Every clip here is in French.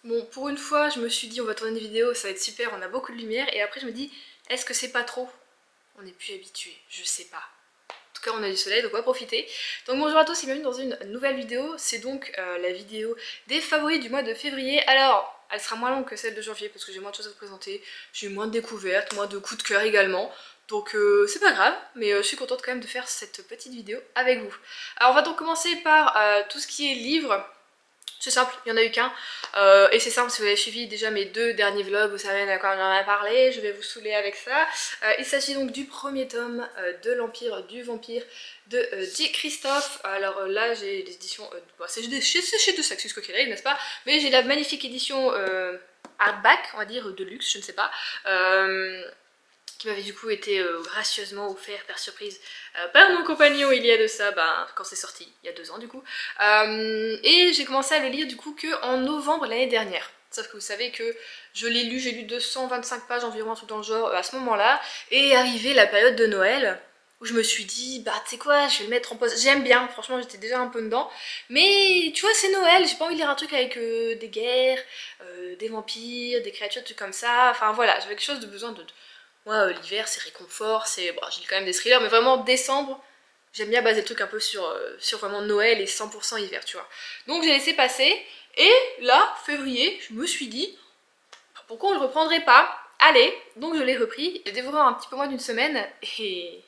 Bon, pour une fois, je me suis dit on va tourner une vidéo, ça va être super, on a beaucoup de lumière. Et après je me dis, est-ce que c'est pas trop? On n'est plus habitué, je sais pas. En tout cas on a du soleil, donc on va profiter. Donc bonjour à tous et bienvenue dans une nouvelle vidéo. C'est donc la vidéo des favoris du mois de février. Alors, elle sera moins longue que celle de janvier parce que j'ai moins de choses à vous présenter. J'ai moins de découvertes, moins de coups de cœur également. Donc c'est pas grave, mais je suis contente quand même de faire cette petite vidéo avec vous. Alors on va donc commencer par tout ce qui est livres. C'est simple, il n'y en a eu qu'un. Et c'est simple, si vous avez suivi déjà mes deux derniers vlogs, vous savez de quoi j'en ai parlé, je vais vous saouler avec ça. Il s'agit donc du premier tome de l'Empire du Vampire de J. Christophe. Alors là, j'ai les éditions... bon, c'est chez De Saxus Coquerel, n'est-ce pas? Mais j'ai la magnifique édition hardback, on va dire, de luxe, je ne sais pas. Qui m'avait du coup été gracieusement offert par surprise par mon compagnon il y a de ça, quand c'est sorti, il y a 2 ans du coup. Et j'ai commencé à le lire du coup que en novembre l'année dernière. Sauf que vous savez que je l'ai lu, j'ai lu 225 pages environ, un truc dans le genre, à ce moment-là. Et est arrivée la période de Noël, où je me suis dit, bah tu sais quoi, je vais le mettre en pause. J'aime bien, franchement j'étais déjà un peu dedans. Mais tu vois, c'est Noël, j'ai pas envie de lire un truc avec des guerres, des vampires, des créatures, des trucs comme ça. Enfin voilà, j'avais quelque chose de besoin de... Moi, l'hiver, c'est réconfort, c'est... Bon, j'ai quand même des thrillers, mais vraiment, décembre, j'aime bien baser le truc un peu sur vraiment Noël et 100% hiver, tu vois. Donc j'ai laissé passer, et là, février, je me suis dit, pourquoi on le reprendrait pas? Allez, donc je l'ai repris, j'ai dévoré en un petit peu moins d'une semaine, et...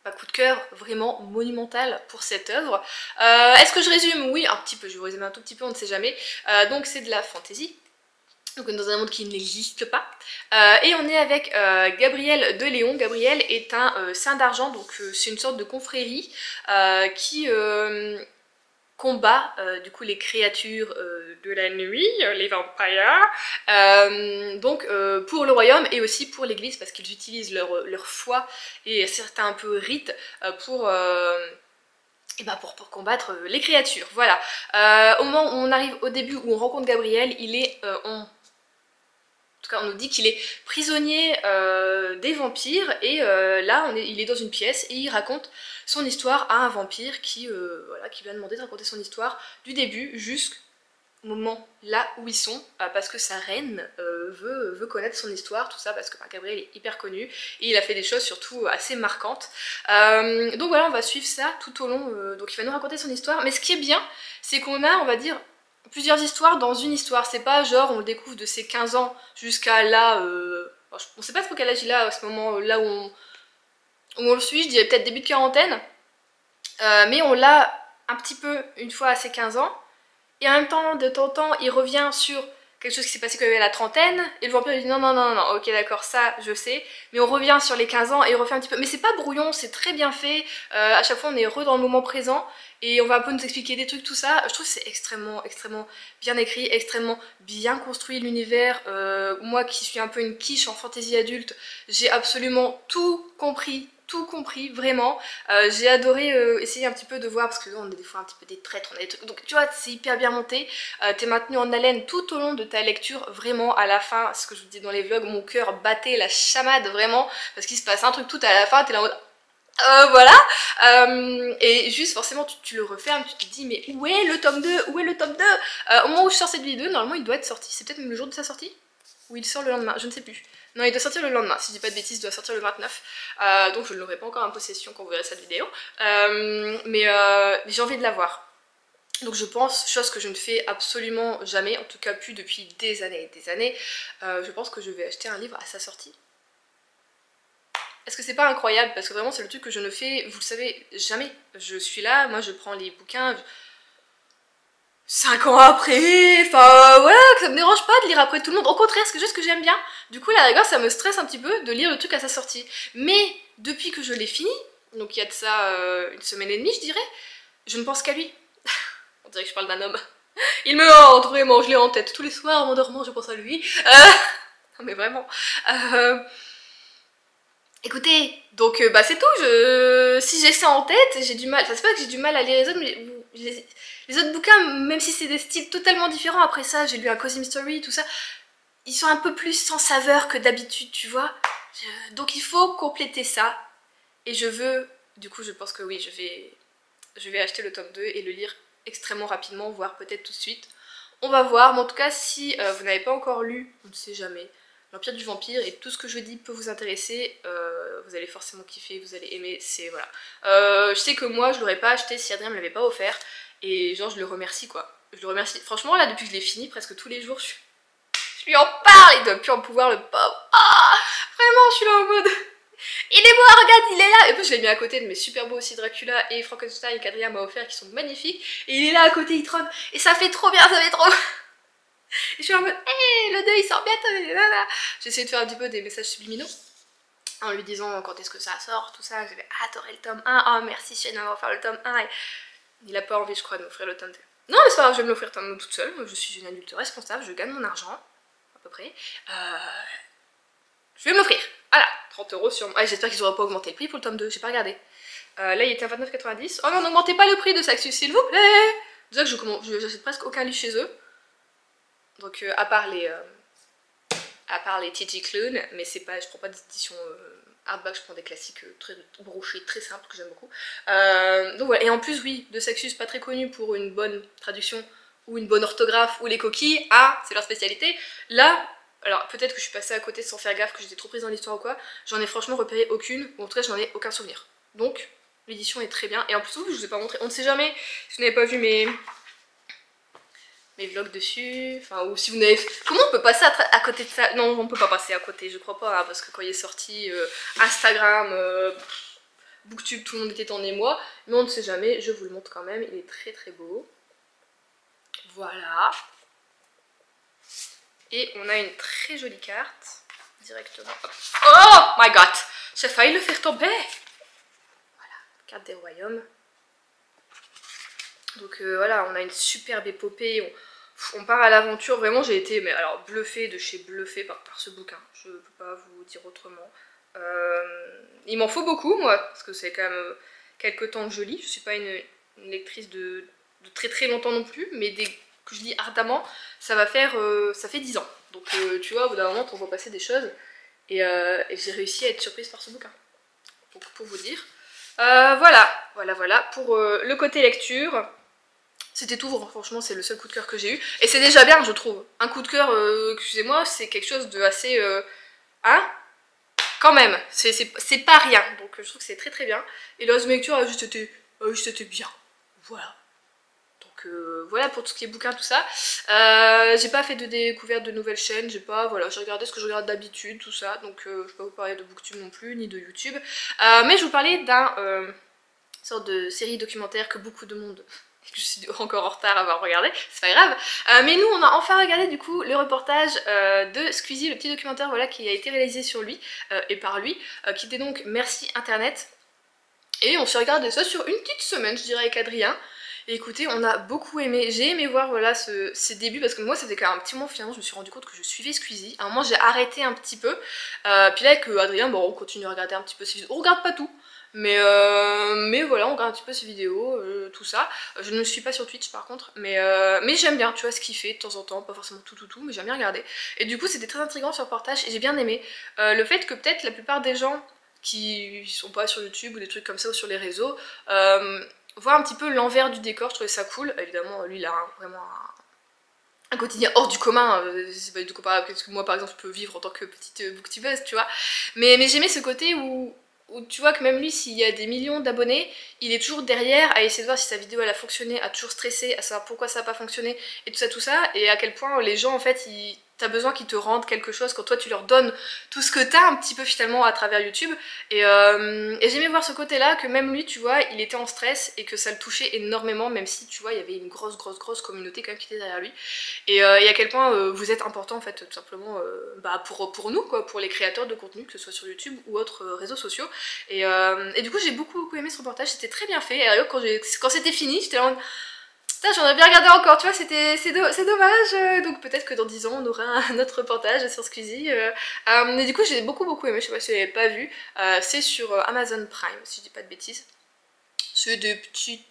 Bah, coup de cœur vraiment monumental pour cette œuvre. Est-ce que je résume? Oui, un petit peu, je vais vous résumer un tout petit peu, on ne sait jamais. Donc c'est de la fantasy. Donc on est dans un monde qui n'existe pas. Et on est avec Gabriel de Léon. Gabriel est un saint d'argent, donc c'est une sorte de confrérie qui combat du coup les créatures de la nuit, les vampires, donc pour le royaume et aussi pour l'église parce qu'ils utilisent leur foi et certains un peu rites pour... et bah pour combattre les créatures, voilà. Au moment où on arrive au début où on rencontre Gabriel, il est en tout cas, on nous dit qu'il est prisonnier des vampires et là, il est dans une pièce et il raconte son histoire à un vampire voilà, qui lui a demandé de raconter son histoire du début jusqu'au moment là où ils sont parce que sa reine veut connaître son histoire, tout ça parce que Gabriel est hyper connu et il a fait des choses surtout assez marquantes. Donc voilà, on va suivre ça tout au long, donc il va nous raconter son histoire, mais ce qui est bien, c'est qu'on a, on va dire, plusieurs histoires dans une histoire, c'est pas genre on le découvre de ses 15 ans jusqu'à là, on sait pas trop quel âge il a à ce moment là où on le suit, je dirais peut-être début de quarantaine, mais on l'a un petit peu une fois à ses 15 ans, et en même temps, de temps en temps, il revient sur quelque chose qui s'est passé quand il avait la trentaine, et le vampire lui dit non, non, non, non, ok d'accord, ça je sais, mais on revient sur les 15 ans et il refait un petit peu, mais c'est pas brouillon, c'est très bien fait, à chaque fois on est heureux dans le moment présent, et on va un peu nous expliquer des trucs, tout ça. Je trouve que c'est extrêmement, extrêmement bien écrit, extrêmement bien construit l'univers. Moi qui suis un peu une quiche en fantasy adulte, j'ai absolument tout compris, vraiment. J'ai adoré essayer un petit peu de voir, parce que là, on est des fois un petit peu des traîtres, on a des trucs... Donc tu vois, c'est hyper bien monté, t'es maintenu en haleine tout au long de ta lecture, vraiment à la fin, ce que je vous dis dans les vlogs, mon cœur battait la chamade vraiment, parce qu'il se passe un truc tout à la fin, t'es là en mode... voilà, et juste forcément tu le refermes, tu te dis mais où est le tome 2? Où est le tome 2? Au moment où je sors cette vidéo, normalement il doit être sorti, c'est peut-être même le jour de sa sortie? Ou il sort le lendemain, je ne sais plus. Non, il doit sortir le lendemain, si je dis pas de bêtises, il doit sortir le 29, donc je ne l'aurai pas encore en possession quand vous verrez cette vidéo, mais j'ai envie de la voir. Donc je pense, chose que je ne fais absolument jamais, en tout cas plus depuis des années et des années, je pense que je vais acheter un livre à sa sortie. Est-ce que c'est pas incroyable? Parce que vraiment c'est le truc que je ne fais, vous le savez, jamais. Je suis là, moi je prends les bouquins 5 ans après, enfin voilà, que ça me dérange pas de lire après tout le monde. Au contraire, c'est juste que j'aime bien. Du coup, la rigueur, ça me stresse un petit peu de lire le truc à sa sortie. Mais depuis que je l'ai fini, donc il y a de ça une semaine et demie je dirais, je ne pense qu'à lui. On dirait que je parle d'un homme. Il me hante, vraiment, je l'ai en tête. Tous les soirs en m'endormant, je pense à lui. Non mais vraiment. Écoutez, donc c'est tout, si j'ai ça en tête, j'ai du mal, enfin c'est pas que j'ai du mal à lire les autres, mais les autres bouquins, même si c'est des styles totalement différents, après ça j'ai lu un Cozy Mystery, tout ça, ils sont un peu plus sans saveur que d'habitude, tu vois. Donc il faut compléter ça, et du coup je pense que oui, je vais acheter le tome 2 et le lire extrêmement rapidement, voire peut-être tout de suite. On va voir, mais en tout cas si vous n'avez pas encore lu, on ne sait jamais, L'Empire du Vampire et tout ce que je dis peut vous intéresser, vous allez forcément kiffer, vous allez aimer, c'est voilà. Je sais que moi je l'aurais pas acheté si Adrien me l'avait pas offert et genre je le remercie quoi. Je le remercie, franchement là depuis que je l'ai fini presque tous les jours je lui en parle, il doit plus en pouvoir le pauvre. Ah, vraiment je suis là en mode... Il est beau, regarde, il est là. Et puis je l'ai mis à côté de mes super beaux aussi Dracula et Frankenstein qu'Adrien m'a offert qui sont magnifiques. Et il est là à côté, il trône. Et ça fait trop bien, ça fait trop... Et je suis en mode, hé, le 2 il sort bientôt. J'essaie de faire un petit peu des messages subliminaux en lui disant quand est-ce que ça sort, tout ça. J'avais adoré le tome 1. Oh merci Shane d'avoir offert le tome 1. Et il a pas envie, je crois, de m'offrir le tome 2. Non, mais c'est pas grave, je vais me l'offrir toute seule. Je suis une adulte responsable, je gagne mon argent, à peu près. Je vais me l'offrir. Voilà, 30 € sur... Ah, j'espère qu'ils auront pas augmenté le prix pour le tome 2, j'ai pas regardé. Là, il était à 29,90 €. Oh non, n'augmentez pas le prix de Saxus, s'il vous plaît. Déjà que j'achète presque aucun livre chez eux. Donc, à part les TG Clone, mais c'est pas, je prends pas d'édition hardback, je prends des classiques très brochés, très simples, que j'aime beaucoup. Donc voilà, et en plus, oui, de Saxus, pas très connu pour une bonne traduction, ou une bonne orthographe, ou les coquilles, c'est leur spécialité. Là... Alors peut-être que je suis passée à côté sans faire gaffe, que j'étais trop prise dans l'histoire ou quoi, j'en ai franchement repéré aucune, ou en tout cas j'en ai aucun souvenir. Donc l'édition est très bien, et en plus je vous ai pas montré, on ne sait jamais si vous n'avez pas vu mes vlogs dessus, enfin ou si vous n'avez... Comment on peut passer à côté de ça? Non, on peut pas passer à côté, je crois pas, hein, parce que quand il est sorti Instagram, Booktube, tout le monde était en émoi, mais on ne sait jamais, je vous le montre quand même, il est très très beau. Voilà. Et on a une très jolie carte, directement. Oh my god, j'ai failli le faire tomber. Voilà, carte des royaumes. Donc voilà, on a une superbe épopée, on part à l'aventure. Vraiment, j'ai été mais alors bluffée de chez bluffée par ce bouquin. Je ne peux pas vous dire autrement. Il m'en faut beaucoup, moi, parce que c'est quand même quelques temps que je lis. Je suis pas une lectrice de très très longtemps non plus, mais que je lis ardemment, ça fait 10 ans. Donc tu vois, au bout d'un moment, on voit passer des choses. Et j'ai réussi à être surprise par ce bouquin. Donc pour vous dire. Voilà. Pour le côté lecture, c'était tout. Franchement, c'est le seul coup de cœur que j'ai eu. Et c'est déjà bien, je trouve. Un coup de cœur, excusez-moi, c'est quelque chose de assez... quand même, c'est pas rien. Donc je trouve que c'est très très bien. Et le reste de mes lectures a juste été bien. Voilà. Voilà pour tout ce qui est bouquin, tout ça. J'ai pas fait de découverte de nouvelles chaînes, j'ai regardé ce que je regarde d'habitude, tout ça, donc je vais pas vous parler de Booktube non plus, ni de YouTube. Mais je vous parlais d'un sorte de série documentaire que beaucoup de monde, je suis encore en retard à avoir regardé, c'est pas grave. Mais nous on a enfin regardé du coup le reportage de Squeezie, le petit documentaire voilà, qui a été réalisé sur lui et par lui, qui était donc Merci Internet. Et on s'est regardé ça sur une petite semaine, je dirais, avec Adrien. Et écoutez, on a beaucoup aimé, j'ai aimé voir voilà ces débuts parce que moi ça faisait quand même un petit moment finalement je me suis rendu compte que je suivais Squeezie. À un moment j'ai arrêté un petit peu, puis là avec Adrien bon, on continue à regarder un petit peu ses vidéos, on regarde pas tout, mais voilà on regarde un petit peu ses vidéos, tout ça. Je ne suis pas sur Twitch par contre, mais j'aime bien tu vois ce qu'il fait de temps en temps, pas forcément tout mais j'aime bien regarder. Et du coup c'était très intriguant ce reportage et j'ai bien aimé le fait que peut-être la plupart des gens qui sont pas sur YouTube ou des trucs comme ça ou sur les réseaux, voir un petit peu l'envers du décor, je trouvais ça cool. Évidemment, lui, il a vraiment un quotidien hors du commun, c'est pas du tout comparable avec ce que moi, par exemple, je peux vivre en tant que petite booktubeuse, tu vois. Mais j'aimais ce côté où tu vois que même lui, s'il y a des millions d'abonnés, il est toujours derrière à essayer de voir si sa vidéo elle a fonctionné, à toujours stresser, à savoir pourquoi ça n'a pas fonctionné, et tout ça, et à quel point les gens, en fait, t'as besoin qu'ils te rendent quelque chose quand toi tu leur donnes tout ce que t'as un petit peu finalement à travers YouTube. Et j'aimais voir ce côté-là, que même lui, tu vois, il était en stress et que ça le touchait énormément, même si, tu vois, il y avait une grosse communauté quand même qui était derrière lui. Et à quel point vous êtes important, en fait, tout simplement, pour nous, quoi, pour les créateurs de contenu, que ce soit sur YouTube ou autres réseaux sociaux. Et du coup, j'ai beaucoup aimé ce reportage, c'était très bien fait. Et quand c'était fini, j'étais là en... Putain, j'en ai bien regardé encore, tu vois, c'est dommage. Donc peut-être que dans 10 ans, on aura un autre reportage sur Squeezie. Mais du coup, j'ai beaucoup aimé, je sais pas si vous l'avez pas vu. C'est sur Amazon Prime, si je dis pas de bêtises. C'est des petits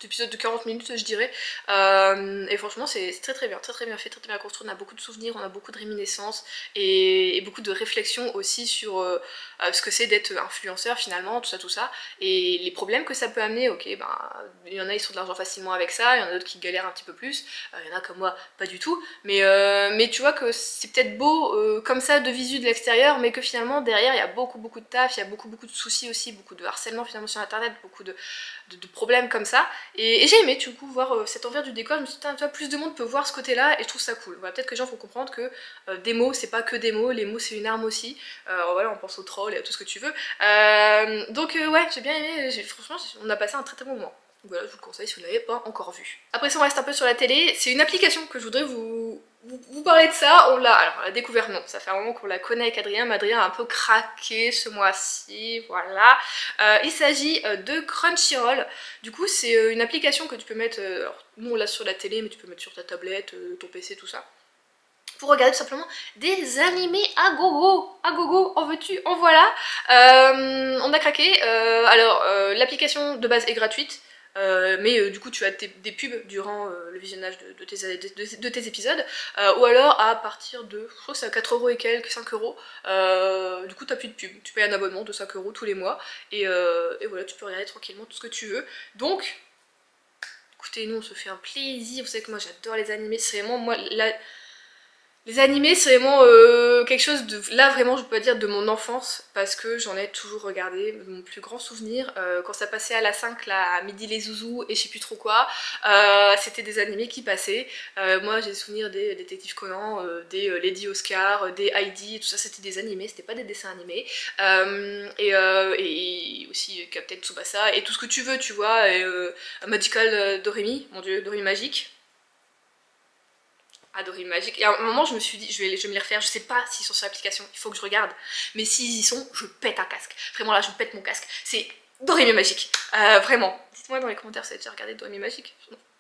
épisode de 40 minutes je dirais, et franchement c'est très bien fait, très bien construit, on a beaucoup de souvenirs, on a beaucoup de réminiscences et beaucoup de réflexions aussi sur ce que c'est d'être influenceur finalement, tout ça, et les problèmes que ça peut amener. Ok, ben il y en a ils sont de l'argent facilement avec ça, il y en a d'autres qui galèrent un petit peu plus, il y en a comme moi pas du tout, mais tu vois que c'est peut-être beau comme ça de visu de l'extérieur, mais que finalement derrière il y a beaucoup de taf, il y a beaucoup de soucis aussi, beaucoup de harcèlement finalement sur internet, beaucoup de problèmes comme ça, et j'ai aimé du coup voir cet envers du décor. Je me suis dit, tu vois, plus de monde peut voir ce côté là et je trouve ça cool. Voilà, peut-être que les gens vont comprendre que des mots c'est pas que des mots, les mots c'est une arme aussi, voilà, on pense aux trolls et à tout ce que tu veux, donc ouais, j'ai bien aimé, franchement on a passé un très bon moment. Voilà, je vous le conseille si vous ne l'avez pas encore vu. Après si on reste un peu sur la télé, c'est une application que je voudrais vous parler de ça. On l'a découvert, non, ça fait un moment qu'on la connaît avec Adrien, mais Adrien a un peu craqué ce mois-ci, voilà. Il s'agit de Crunchyroll. Du coup c'est une application que tu peux mettre, alors, nous on l'a sur la télé, mais tu peux mettre sur ta tablette, ton PC, tout ça, pour regarder tout simplement des animés à gogo, en veux-tu, en voilà. On a craqué, l'application de base est gratuite, mais du coup tu as des pubs durant le visionnage de tes épisodes, ou alors à partir de, je crois que c'est à 4€ et quelques, 5€, du coup t'as plus de pub, tu payes un abonnement de 5€ tous les mois, et voilà, tu peux regarder tranquillement tout ce que tu veux. Donc écoutez, nous on se fait un plaisir, vous savez que moi j'adore les animés, c'est vraiment moi les animés c'est vraiment quelque chose de, là vraiment je peux pas dire de mon enfance, parce que j'en ai toujours regardé. Mon plus grand souvenir, quand ça passait à la 5 là, à midi les zouzous et je sais plus trop quoi, c'était des animés qui passaient. Moi j'ai souvenir des Détectives Conan, des Lady Oscar, des Heidi, tout ça c'était des animés, c'était pas des dessins animés, et aussi Captain Tsubasa et tout ce que tu veux, tu vois, et Magical Doremi, mon dieu, Doremi Magique. Doremi Magique. Et à un moment, je me suis dit, je vais me les refaire. Je sais pas s'ils sont sur l'application, il faut que je regarde. Mais s'ils y sont, je pète un casque. Vraiment, là, je pète mon casque. C'est Doremi Magique. Vraiment. Dites-moi dans les commentaires si vous avez déjà regardé Doremi Magique.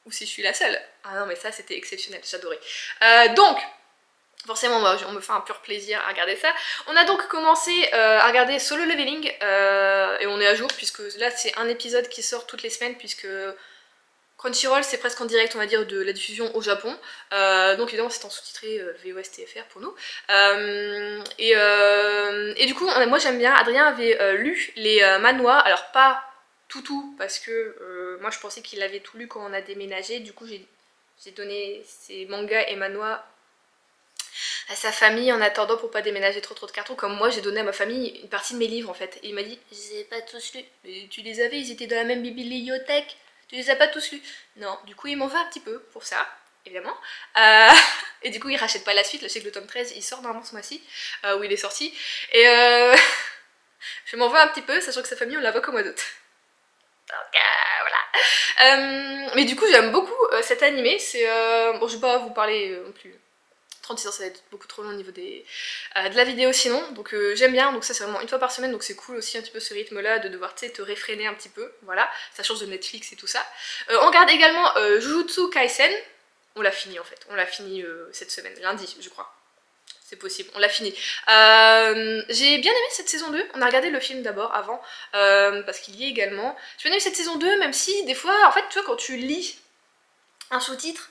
Ou si je suis la seule. Ah non, mais ça, c'était exceptionnel. J'adorais. Donc, forcément, on me fait un pur plaisir à regarder ça. On a donc commencé à regarder Solo Leveling. Et on est à jour, puisque là, c'est un épisode qui sort toutes les semaines, puisque Crunchyroll c'est presque en direct on va dire de la diffusion au Japon, donc évidemment c'est en sous-titré VOS TFR pour nous, et du coup moi j'aime bien, Adrien avait lu les manhwas, alors pas tout parce que moi je pensais qu'il avait tout lu quand on a déménagé, du coup j'ai donné ses mangas et manhwas à sa famille en attendant pour pas déménager trop de cartons, comme moi j'ai donné à ma famille une partie de mes livres en fait, et il m'a dit je les ai pas tous lus, mais tu les avais, ils étaient dans la même bibliothèque. Tu les as pas tous lus? Non, du coup il m'en veut un petit peu pour ça, évidemment. Et du coup il rachète pas la suite, je sais que le tome 13 il sort normalement ce mois-ci, où il est sorti. Et je m'en veux un petit peu, sachant que sa famille on la voit qu'au mois d'août. Donc voilà. Mais du coup j'aime beaucoup cet animé, c'est... bon je vais pas vous parler non plus... 36 heures ça va être beaucoup trop long au niveau de la vidéo sinon, donc j'aime bien, donc ça c'est vraiment une fois par semaine, donc c'est cool aussi un petit peu ce rythme là de devoir te réfréner un petit peu, voilà, ça change de Netflix et tout ça. On regarde également Jujutsu Kaisen, on l'a fini en fait, on l'a fini cette semaine, lundi je crois, c'est possible, on l'a fini. J'ai bien aimé cette saison 2, on a regardé le film d'abord avant, parce qu'il y est également, j'ai bien aimé cette saison 2, même si des fois, en fait tu vois quand tu lis un sous-titre,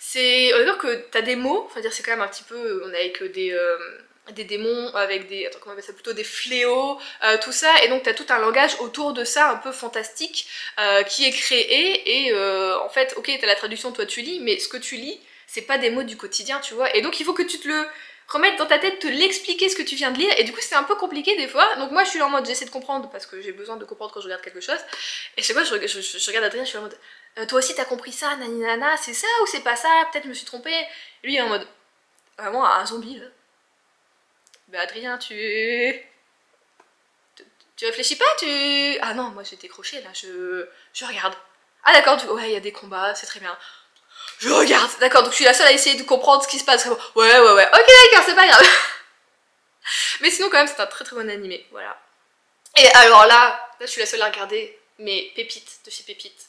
c'est, on va dire que t'as des mots, enfin dire c'est quand même un petit peu, on est avec des démons, avec des, attends comment on appelle ça, plutôt des fléaux, tout ça, et donc t'as tout un langage autour de ça un peu fantastique qui est créé, et en fait ok t'as la traduction, toi tu lis, mais ce que tu lis c'est pas des mots du quotidien, tu vois, et donc il faut que tu te le remettre dans ta tête, te l'expliquer ce que tu viens de lire, et du coup c'est un peu compliqué des fois, donc moi je suis là en mode j'essaie de comprendre parce que j'ai besoin de comprendre quand je regarde quelque chose, et chaque fois je regarde Adrien, je suis en mode toi aussi t'as compris ça, naninana, c'est ça ou c'est pas ça, peut-être je me suis trompée. Lui il est en mode vraiment un zombie là. Bah Adrien tu réfléchis pas, tu... Ah non moi j'ai décroché là, je regarde. Ah d'accord, ouais il y a des combats, c'est très bien. Je regarde, d'accord, donc je suis la seule à essayer de comprendre ce qui se passe. Ouais, ok d'accord, c'est pas grave. Mais sinon quand même c'est un très bon animé, voilà. Et alors là je suis la seule à regarder mes pépites de chez Pépite.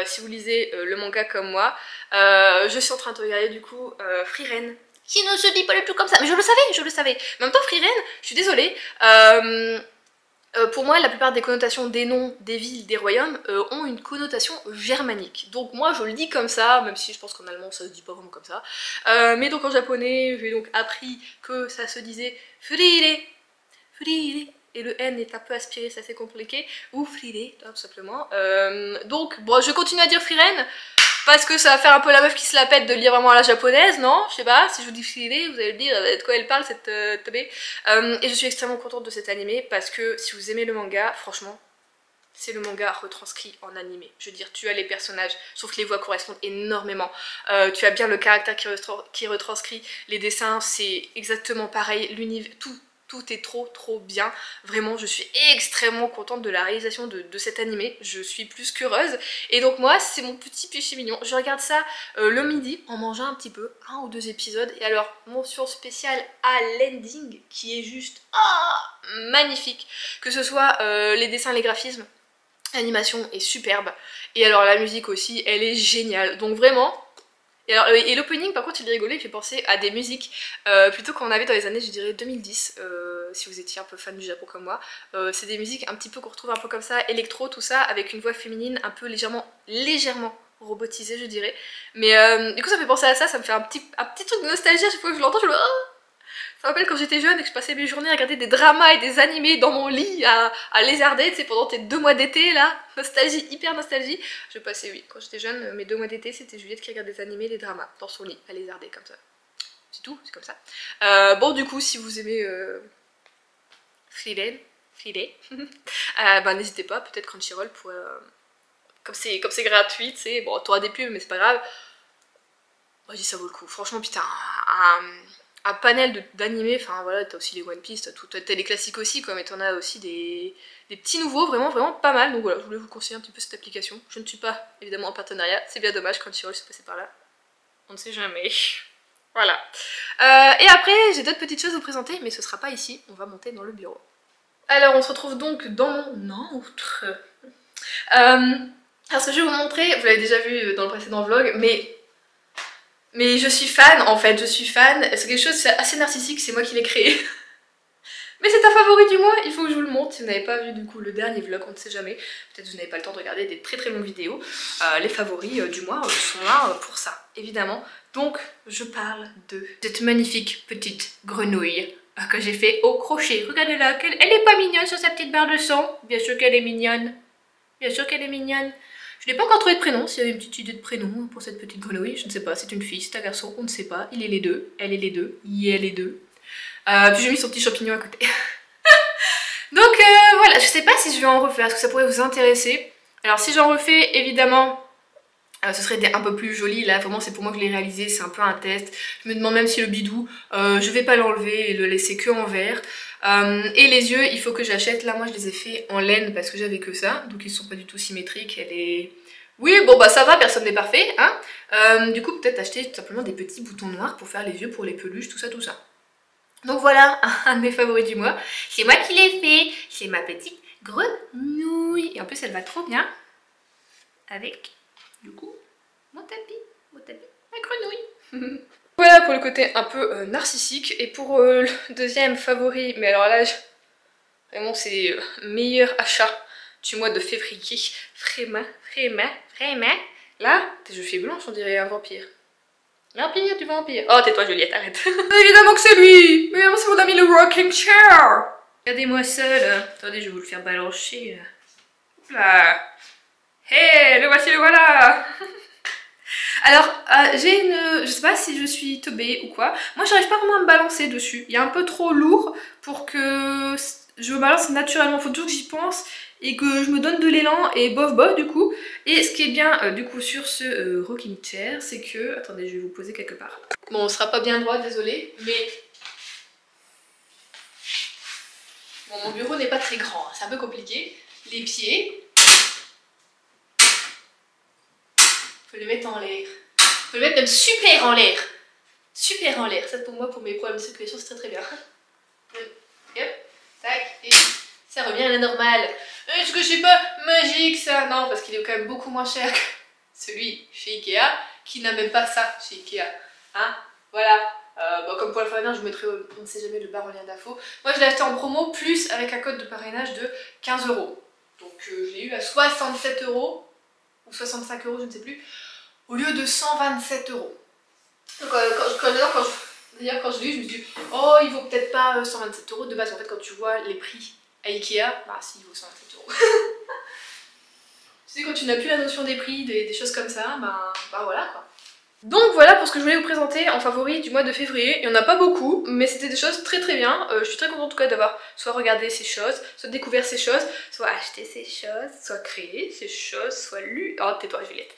Si vous lisez le manga comme moi, je suis en train de regarder du coup Frieren, qui ne se dit pas du tout comme ça, mais je le savais. Mais en même temps Frieren, je suis désolée, Pour moi, la plupart des connotations des noms, des villes, des royaumes ont une connotation germanique. Donc moi, je le dis comme ça, même si je pense qu'en allemand, ça se dit pas vraiment comme ça. Mais donc en japonais, j'ai donc appris que ça se disait Friere, Friere, et le N est un peu aspiré, c'est assez compliqué, ou Friere, tout simplement. Donc, bon, je continue à dire Frieren, parce que ça va faire un peu la meuf qui se la pète de lire vraiment à la japonaise, non? Je sais pas, si je vous dis Friere, vous allez me dire de quoi elle parle cette teubée. Et je suis extrêmement contente de cet animé, parce que si vous aimez le manga, franchement, c'est le manga retranscrit en animé. Je veux dire, tu as les personnages, sauf que les voix correspondent énormément. Tu as bien le caractère qui retranscrit, les dessins, c'est exactement pareil, l'univers, tout est trop bien. Vraiment, je suis extrêmement contente de la réalisation de cet animé. Je suis plus qu'heureuse. Et donc moi, c'est mon petit péché mignon. Je regarde ça le midi en mangeant un petit peu, 1 ou 2 épisodes. Et alors, mention spéciale à l'ending qui est juste magnifique. Que ce soit les dessins, les graphismes, l'animation est superbe. Et alors la musique aussi, elle est géniale. Donc vraiment... Et l'opening par contre il est rigolo, il fait penser à des musiques plutôt qu'on avait dans les années je dirais 2010 si vous étiez un peu fan du Japon comme moi. C'est des musiques un petit peu qu'on retrouve un peu comme ça, électro tout ça, avec une voix féminine un peu légèrement robotisée je dirais. Mais du coup ça me fait penser à ça, ça me fait un petit truc de nostalgie à chaque fois que je l'entends, je me dis oh. Ça me rappelle quand j'étais jeune et que je passais mes journées à regarder des dramas et des animés dans mon lit à lézarder, tu sais, pendant tes 2 mois d'été là, nostalgie, hyper nostalgie. Je passais, oui, quand j'étais jeune, mes 2 mois d'été c'était Juliette qui regardait des animés, des dramas, dans son lit, à lézarder comme ça. C'est tout, c'est comme ça. Bon du coup, si vous aimez Frieren, bah n'hésitez pas, peut-être Crunchyroll pour... comme c'est gratuit, tu sais, bon t'auras des pubs mais c'est pas grave. Moi je dis ça vaut le coup, franchement putain, un panel d'animés, enfin voilà, t'as aussi les One Piece, t'as les classiques aussi quoi, mais t'en as aussi des petits nouveaux, vraiment pas mal, donc voilà, je voulais vous conseiller un petit peu cette application. Je ne suis pas évidemment en partenariat, c'est bien dommage, Crunchyroll c'est passé par là, on ne sait jamais. Voilà. Et après, j'ai d'autres petites choses à vous présenter, mais ce sera pas ici, on va monter dans le bureau. Alors on se retrouve donc dans mon autre... alors ce que je vais vous montrer, vous l'avez déjà vu dans le précédent vlog, mais je suis fan en fait, je suis fan, c'est quelque chose, c'est assez narcissique, c'est moi qui l'ai créé. Mais c'est un favori du mois, il faut que je vous le montre, si vous n'avez pas vu du coup le dernier vlog, on ne sait jamais, peut-être que vous n'avez pas le temps de regarder des très longues vidéos, les favoris du mois sont là pour ça, évidemment. Donc je parle de cette magnifique petite grenouille que j'ai fait au crochet, regardez-la, elle est pas mignonne sur sa petite barre de sang, bien sûr qu'elle est mignonne, bien sûr qu'elle est mignonne. Je n'ai pas encore trouvé de prénom, s'il y avait une petite idée de prénom pour cette petite grenouille, je ne sais pas, c'est une fille, c'est un garçon, on ne sait pas, il est les deux, elle est les deux, il est les deux. Puis j'ai mis son petit champignon à côté. Donc voilà, je sais pas si je vais en refaire, est-ce que ça pourrait vous intéresser? Alors si j'en refais, évidemment, ce serait un peu plus joli, là vraiment c'est pour moi que je l'ai réalisé, c'est un peu un test. Je me demande même si le bidou, je vais pas l'enlever et le laisser que en vert. Et les yeux, il faut que j'achète, là moi je les ai fait en laine parce que j'avais que ça, donc ils sont pas du tout symétriques, elle est... Oui bon bah ça va, personne n'est parfait, hein. Du coup peut-être acheter tout simplement des petits boutons noirs pour faire les yeux, pour les peluches, tout ça. Donc voilà, un de mes favoris du mois, c'est moi qui l'ai fait, c'est ma petite grenouille. Et en plus elle va trop bien avec, du coup, mon tapis, ma grenouille. Voilà pour le côté un peu narcissique. Et pour le deuxième favori, mais alors là, vraiment c'est meilleur achat du mois de février. Vraiment. Là, tes cheveux blanches, on dirait un vampire. Vampire, du vampire. Oh, tais-toi Juliette, arrête. Évidemment que c'est lui. Mais c'est mon ami le rocking chair. Regardez-moi ça là. Attendez, je vais vous le faire balancer. Là. Hé, le voici, le voilà. Alors, j'ai une... Je sais pas si je suis teubée ou quoi. Moi, j'arrive pas vraiment à me balancer dessus. Il est un peu trop lourd pour que je me balance naturellement. Faut toujours que j'y pense et que je me donne de l'élan et bof du coup. Et ce qui est bien du coup sur ce rocking chair, c'est que... Attendez, je vais vous poser quelque part. Bon, on sera pas bien droit, désolé, mais... Bon, mon bureau n'est pas très grand, c'est un peu compliqué. Les pieds... Faut le mettre en l'air. Faut le mettre même super en l'air. Super en l'air. Ça pour moi, pour mes problèmes de circulation, c'est très bien. Hop, tac, et ça revient à la normale. Est-ce que c'est pas magique ça? Non, parce qu'il est quand même beaucoup moins cher que celui chez Ikea, qui n'a même pas ça chez Ikea. Hein? Voilà. Bon, comme pour la parrainage, je vous mettrai, on ne sait jamais, le bar en lien d'info. Moi je l'ai acheté en promo, plus avec un code de parrainage de 15 €. Donc je l'ai eu à 67 € ou 65 €, je ne sais plus, au lieu de 127 €. Donc d'ailleurs quand je l'ai eu, je me suis dit oh il vaut peut-être pas 127 € de base. En fait quand tu vois les prix à Ikea, bah si, il vaut 127 €. Tu sais, quand tu n'as plus la notion des prix, des choses comme ça, bah voilà quoi. Donc voilà pour ce que je voulais vous présenter en favori du mois de février. Il n'y en a pas beaucoup, mais c'était des choses très très bien. Je suis très contente en tout cas d'avoir soit regardé ces choses, soit découvert ces choses, soit acheté ces choses, soit créé ces choses, soit lu... Oh tais-toi Juliette.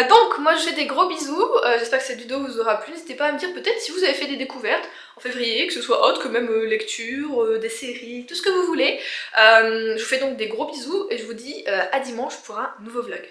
Donc moi je vous fais des gros bisous, j'espère que cette vidéo vous aura plu. N'hésitez pas à me dire peut-être si vous avez fait des découvertes en février, que ce soit autre que même lecture, des séries, tout ce que vous voulez. Je vous fais donc des gros bisous et je vous dis à dimanche pour un nouveau vlog.